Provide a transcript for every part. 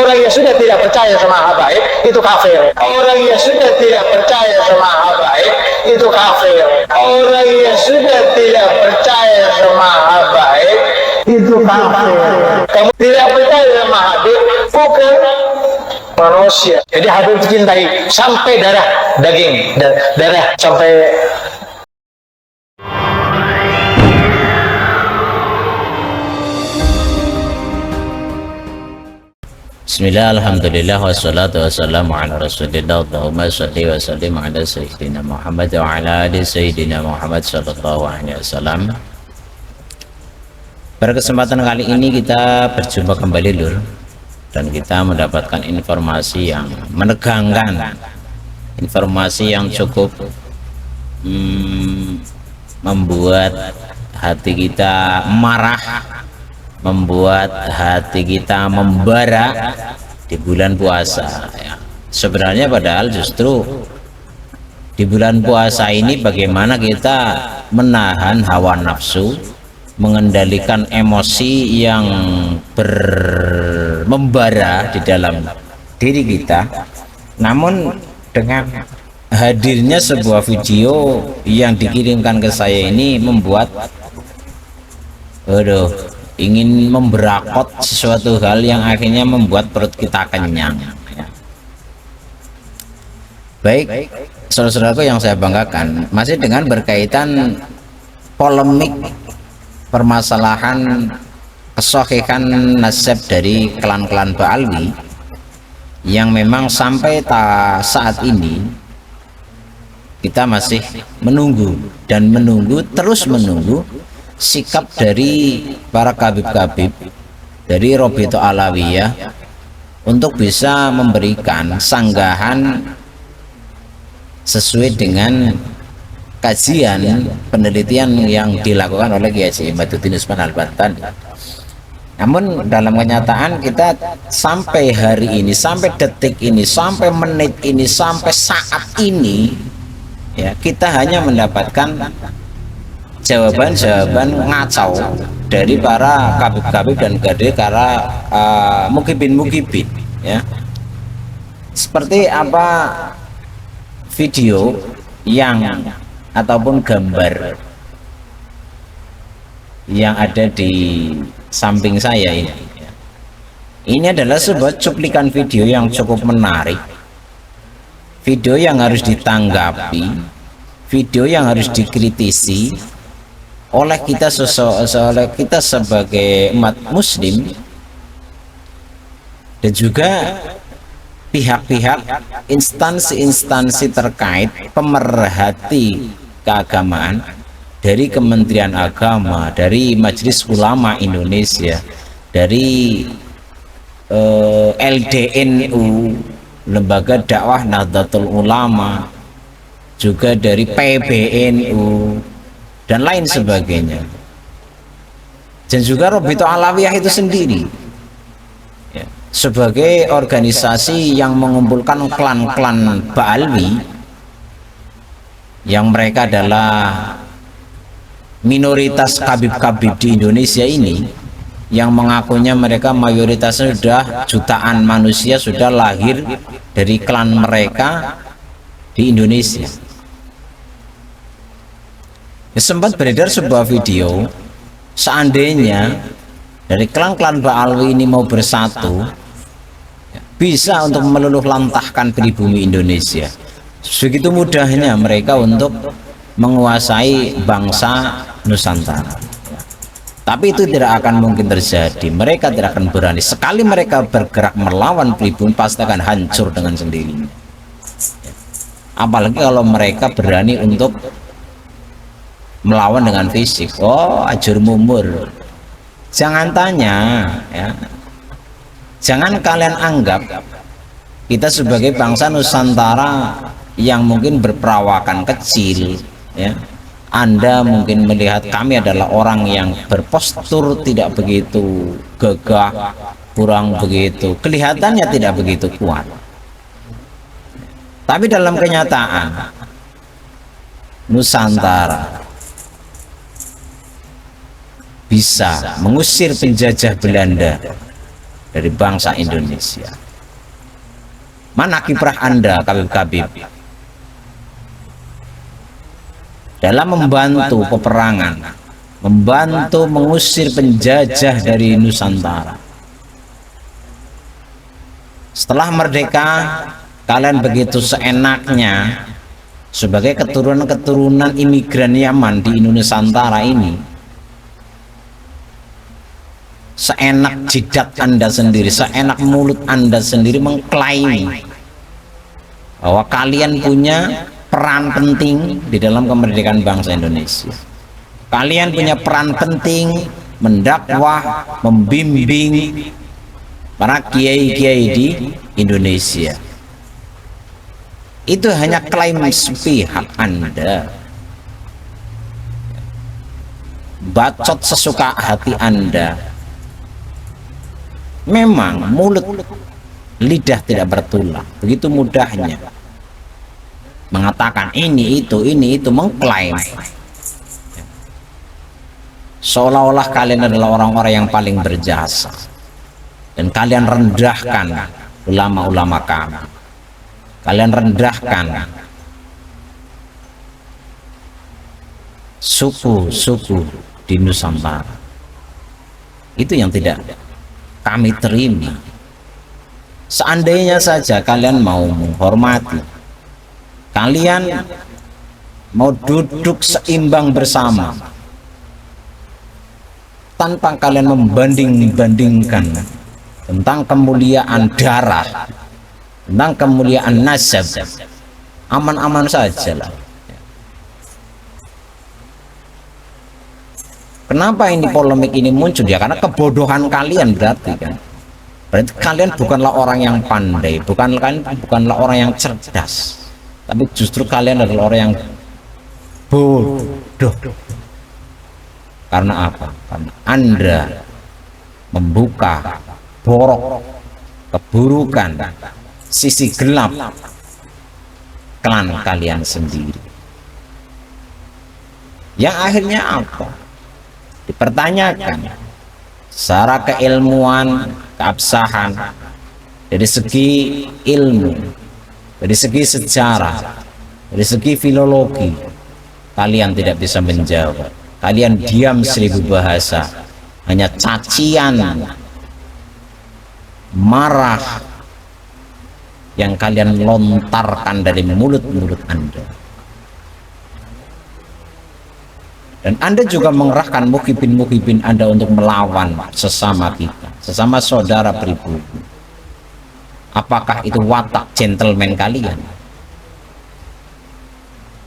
Orang yang sudah tidak percaya sama habaib itu kafir. Orang yang sudah tidak percaya sama habaib itu kafir. Orang yang sudah tidak percaya sama habaib itu kafir. Kamu tidak percaya sama habaib bukan manusia. Jadi Habib dicintai sampai darah daging, darah sampai. Bismillah, alhamdulillah, wassalatu wassalamu ala rasulillah. Allahumma salli wa sallim ala sayyidina Muhammad wa ala ali sayyidina Muhammad sallallahu alaihi wasallam. Pada kesempatan kali ini kita berjumpa kembali Lur, dan kita mendapatkan informasi yang menegangkan, informasi yang cukup membuat hati kita marah, membuat hati kita membara di bulan puasa ya. Sebenarnya padahal justru di bulan puasa ini bagaimana kita menahan hawa nafsu, mengendalikan emosi yang membara di dalam diri kita. Namun dengan hadirnya sebuah video yang dikirimkan ke saya ini membuat ingin memberakot sesuatu hal yang akhirnya membuat perut kita kenyang ya. Baik, saudara-saudaraku yang saya banggakan, masih dengan berkaitan polemik permasalahan kesohihan nasab dari klan-klan Ba'alwi yang memang sampai saat ini kita masih menunggu dan menunggu, terus menunggu sikap dari para kabib-kabib dari Robito Alawiyah untuk bisa memberikan sanggahan sesuai dengan kajian penelitian yang dilakukan oleh Kiai Haji Imaduddin Usman Al-Bantani. Namun dalam kenyataan kita sampai hari ini, sampai detik ini, sampai menit ini, sampai saat ini ya, kita hanya mendapatkan jawaban-jawaban ngacau dari para kabib-kabib dan dari para mukibin ya. Seperti apa video yang ataupun gambar yang ada di samping saya ini. Ini adalah sebuah cuplikan video yang cukup menarik, video yang harus ditanggapi, video yang harus dikritisi oleh kita sebagai umat muslim dan juga pihak-pihak instansi-instansi terkait pemerhati keagamaan dari Kementerian Agama, dari Majelis Ulama Indonesia, dari LDNU, Lembaga Dakwah Nahdlatul Ulama, juga dari PBNU dan lain sebagainya, dan juga Robito Alawiyah itu sendiri ya, sebagai organisasi yang mengumpulkan klan-klan Ba'alwi yang mereka adalah minoritas kabib-kabib di Indonesia ini, yang mengakunya mereka mayoritasnya sudah jutaan manusia sudah lahir dari klan mereka di Indonesia. Sempat beredar sebuah video, seandainya dari klan-klan Ba'alwi ini mau bersatu, bisa untuk meluluh lantahkan pribumi Indonesia. Segitu mudahnya mereka untuk menguasai bangsa Nusantara. Tapi itu tidak akan mungkin terjadi. Mereka tidak akan berani. Sekali mereka bergerak melawan pribumi, pasti akan hancur dengan sendirinya. Apalagi kalau mereka berani untuk melawan dengan fisik. Oh, ajur mumur. Jangan tanya ya. Jangan kalian anggap kita sebagai bangsa Nusantara yang mungkin berperawakan kecil ya. Anda mungkin melihat kami adalah orang yang berpostur tidak begitu gagah, kurang begitu, kelihatannya tidak begitu kuat. Tapi dalam kenyataan Nusantara bisa mengusir penjajah Belanda dari bangsa Indonesia. Mana kiprah Anda, Kabib-kabib, dalam membantu peperangan, membantu mengusir penjajah dari Nusantara? Setelah merdeka, kalian begitu seenaknya sebagai keturunan-keturunan imigran Yaman di Nusantara ini, seenak jidat Anda sendiri, seenak mulut Anda sendiri mengklaim bahwa kalian punya peran penting di dalam kemerdekaan bangsa Indonesia. Kalian punya peran penting mendakwah, membimbing para kiai-kiai di Indonesia. Itu hanya klaim sepihak Anda, bacot sesuka hati Anda. Memang mulut lidah tidak bertulang, begitu mudahnya mengatakan ini itu, mengklaim seolah-olah kalian adalah orang-orang yang paling berjasa, dan kalian rendahkan ulama-ulama kami, kalian rendahkan suku-suku di Nusantara. Itu yang tidak kami terima. Seandainya saja kalian mau menghormati, kalian mau duduk seimbang bersama tanpa kalian membanding-bandingkan tentang kemuliaan darah, tentang kemuliaan nasab, aman-aman saja lah. Kenapa ini polemik ini muncul? Ya karena kebodohan kalian, berarti kan. Berarti kalian bukanlah orang yang pandai, bukanlah orang yang cerdas, tapi justru kalian adalah orang yang bodoh. Karena apa? Karena Anda membuka borok keburukan, sisi gelap klan kalian sendiri. Yang akhirnya apa? Dipertanyakan secara keilmuan, keabsahan, dari segi ilmu, dari segi sejarah, dari segi filologi, kalian tidak bisa menjawab. Kalian diam 1000 bahasa, hanya cacian, marah yang kalian lontarkan dari mulut-mulut Anda. Dan Anda juga mengerahkan mukhibin-mukhibin Anda untuk melawan sesama kita, sesama saudara pribumi. Apakah itu watak gentleman kalian?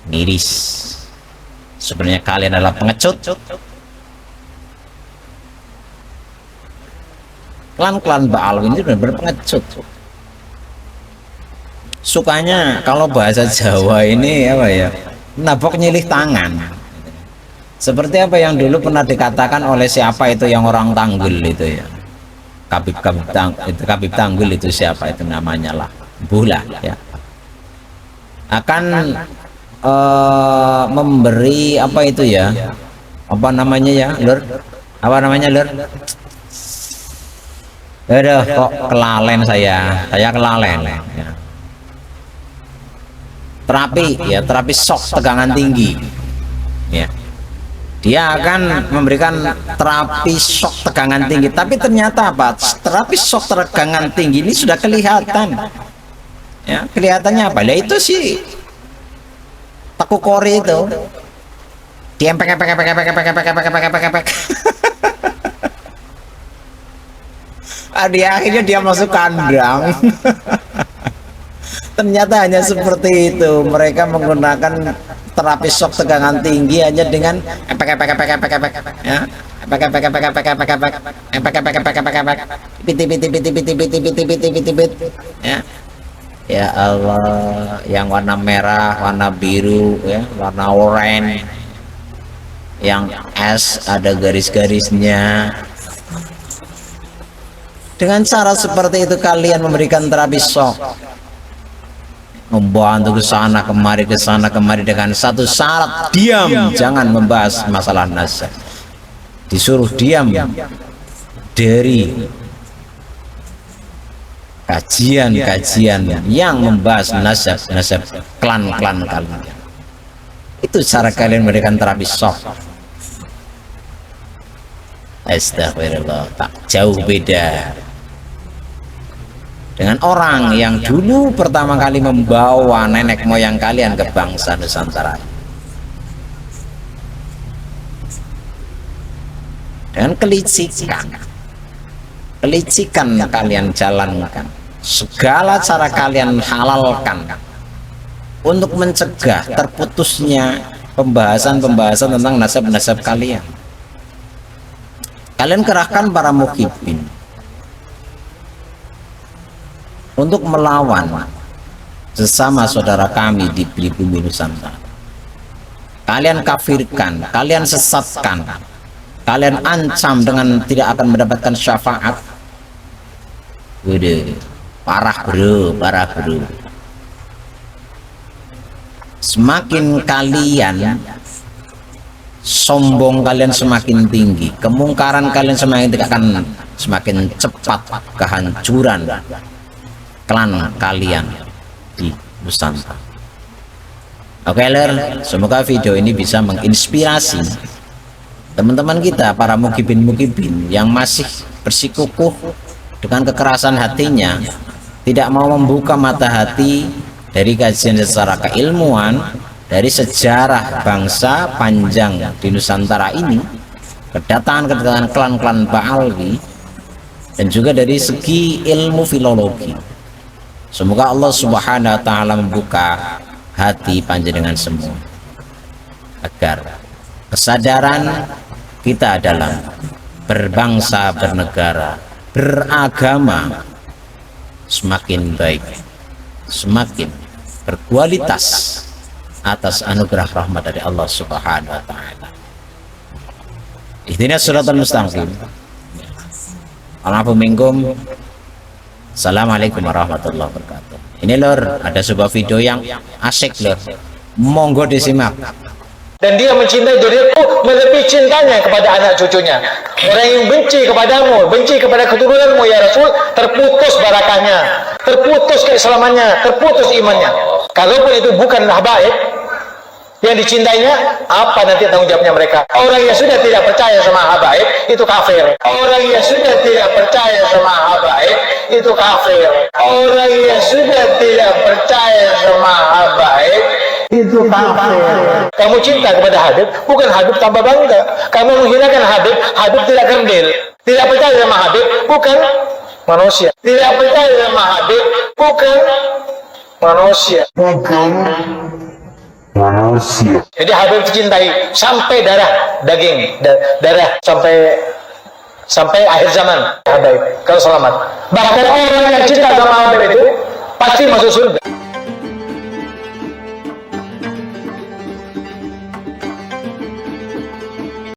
Miris. Sebenarnya kalian adalah pengecut. Klan-klan Ba'alwi ini benar-benar pengecut. Sukanya kalau bahasa Jawa ini apa ya, nabok nyilih tangan. Seperti apa yang dulu pernah dikatakan oleh siapa itu yang orang Tanggul itu ya, Kabib Tanggul itu siapa itu namanya lah, Bula ya, akan memberi apa itu ya, apa namanya ya, Lur, apa namanya Lur? Aduh, kok kelalen saya kelalen ya. Terapi shock tegangan tinggi ya. Dia akan memberikan terapi shock tegangan tinggi, tapi ternyata apa? Terapi shock tegangan tinggi ini sudah kelihatan ya. Kelihatannya apa? Ya itu sih Teku Kori itu diempek. Di akhirnya dia masuk kandang. Ternyata hanya seperti itu. Mereka menggunakan terapi shock tegangan tinggi hanya dengan ya. Ya. Ya Allah, yang warna merah, warna biru ya, warna oranye, yang es ada garis-garisnya. Dengan cara seperti itu kalian memberikan terapi shock, membantu ke sana kemari dengan satu syarat: diam, jangan membahas masalah nasab. Disuruh diam dari kajian-kajian yang membahas nasab klan-klan kalian. Itu cara kalian memberikan terapi shock. Astagfirullah, tak jauh beda dengan orang yang dulu pertama kali membawa nenek moyang kalian ke bangsa Nusantara. Dengan kelicikan kalian jalankan, segala cara kalian halalkan untuk mencegah terputusnya pembahasan tentang nasab-nasab kalian. Kalian kerahkan para mukibin untuk melawan sesama saudara kami di pribumi Nusantara. Kalian kafirkan, kalian sesatkan, kalian ancam dengan tidak akan mendapatkan syafaat. Waduh, parah bro. Semakin kalian sombong, kalian semakin tinggi, kemungkaran kalian semakin cepat kehancuran klan kalian di Nusantara. Oke ler, semoga video ini bisa menginspirasi teman-teman kita, para mukibin yang masih bersikukuh dengan kekerasan hatinya, tidak mau membuka mata hati dari kajian secara keilmuan, dari sejarah bangsa panjang di Nusantara ini, kedatangan klan-klan Ba'alwi, dan juga dari segi ilmu filologi. Semoga Allah Subhanahu wa ta'ala membuka hati panjenengan semua agar kesadaran kita dalam berbangsa, bernegara, beragama semakin baik, semakin berkualitas atas anugerah rahmat dari Allah Subhanahu wa ta'ala. Ihdinas shiratal mustaqim. Assalamualaikum. Assalamualaikum warahmatullahi wabarakatuh. Ini lor, ada sebuah video yang asik lor, monggo disimak. Dan dia mencintai diriku melebihi cintanya kepada anak cucunya. Orang yang benci kepadamu, benci kepada keturunanmu ya Rasul, terputus barakahnya, terputus keislamannya, terputus imannya. Kalaupun itu bukanlah baik yang dicintainya, apa nanti tanggung jawabnya mereka? Orang yang sudah tidak percaya sama habaib itu kafir. Orang yang sudah tidak percaya sama habaib itu kafir. Orang yang sudah tidak percaya sama habaib itu kafir. Kamu cinta kepada Habib, bukan Habib tambah bangga. Kamu menghinakan Habib, Habib tidak kerdil. Tidak percaya sama Habib, bukan manusia. Tidak percaya sama Habib, bukan manusia. Jadi Habib dicintai sampai darah daging, darah sampai akhir zaman. Habib kalau selamat. Bahkan orang yang cinta sama Habib itu pasti masuk surga.